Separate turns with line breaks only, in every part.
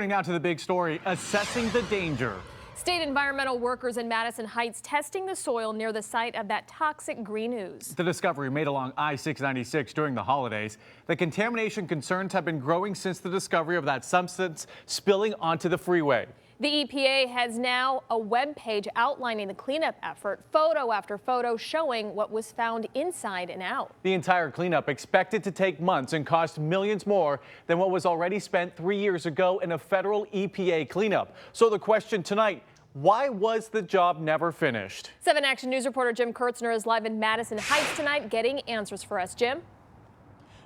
Turning now to the big story, assessing the danger.
State environmental workers in Madison Heights testing the soil near the site of that toxic green ooze.
The discovery made along I-696 during the holidays. The contamination concerns have been growing since the discovery of that substance spilling onto the freeway.
The EPA has now a web page outlining the cleanup effort, photo after photo showing what was found inside and out.
The entire cleanup expected to take months and cost millions more than what was already spent 3 years ago in a federal EPA cleanup. So the question tonight, why was the job never finished?
7 Action News reporter Jim Kurtzner is live in Madison Heights tonight getting answers for us. Jim?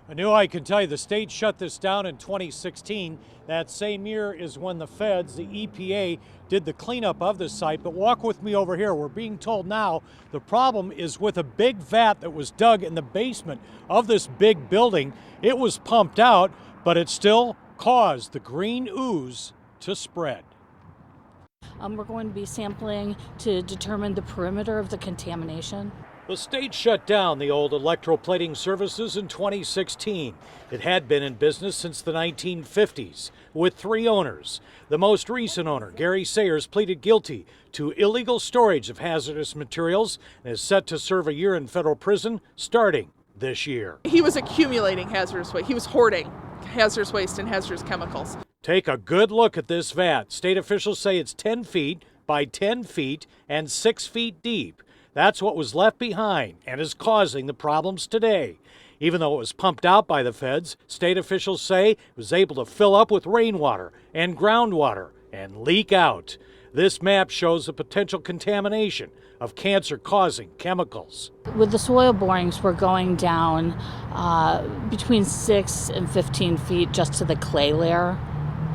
I knew I can tell you the state shut this down in 2016. That same year is when the feds, the EPA, did the cleanup of the site. But walk with me over here. We're being told now the problem is with a big vat that was dug in the basement of this big building. It was pumped out, but it still caused the green ooze to spread.
We're going to be sampling to determine the perimeter of the contamination.
The state shut down the old electroplating services in 2016. It had been in business since the 1950s with 3 owners. The most recent owner, Gary Sayers, pleaded guilty to illegal storage of hazardous materials and is set to serve a year in federal prison starting this year.
He was accumulating hazardous waste. He was hoarding hazardous waste and hazardous chemicals.
Take a good look at this vat. State officials say it's 10 feet by 10 feet and 6 feet deep. That's what was left behind and is causing the problems today. Even though it was pumped out by the feds, state officials say it was able to fill up with rainwater and groundwater and leak out. This map shows the potential contamination of cancer-causing chemicals.
With the soil borings, we're going down between 6 and 15 feet just to the clay layer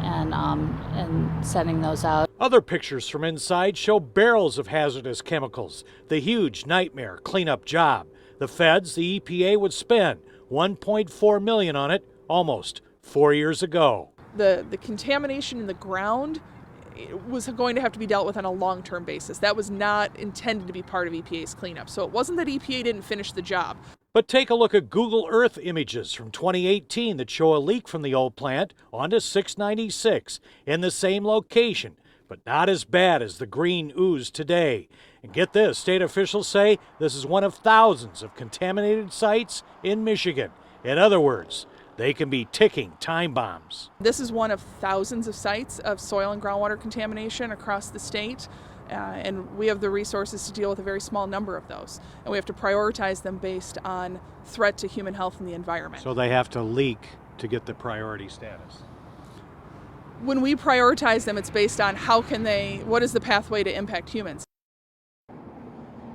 and setting those out.
Other pictures from inside show barrels of hazardous chemicals, the huge nightmare cleanup job. The feds, the EPA, would spend $1.4 million on it almost 4 years ago.
The contamination in the ground was going to have to be dealt with on a long-term basis. That was not intended to be part of EPA's cleanup. So it wasn't that EPA didn't finish the job.
But take a look at Google Earth images from 2018 that show a leak from the old plant onto 696 in the same location, but not as bad as the green ooze today. And get this, state officials say this is one of thousands of contaminated sites in Michigan. In other words, they can be ticking time bombs.
This is one of thousands of sites of soil and groundwater contamination across the state. And we have the resources to deal with a very small number of those. And we have to prioritize them based on threat to human health and the environment.
So they have to leak to get the priority status.
When we prioritize them, it's based on what is the pathway to impact humans.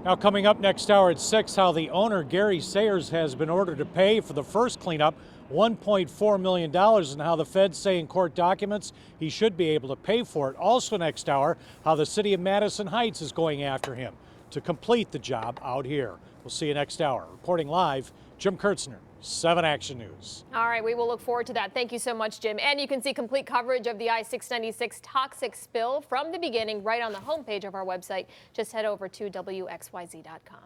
Now coming up next hour at 6, how the owner, Gary Sayers, has been ordered to pay for the first cleanup $1.4 million and how the feds say in court documents he should be able to pay for it. Also next hour, how the city of Madison Heights is going after him to complete the job out here. We'll see you next hour. Reporting live, Jim Kurtzner, 7 Action News.
All right, we will look forward to that. Thank you so much, Jim. And you can see complete coverage of the I-696 toxic spill from the beginning right on the homepage of our website. Just head over to WXYZ.com.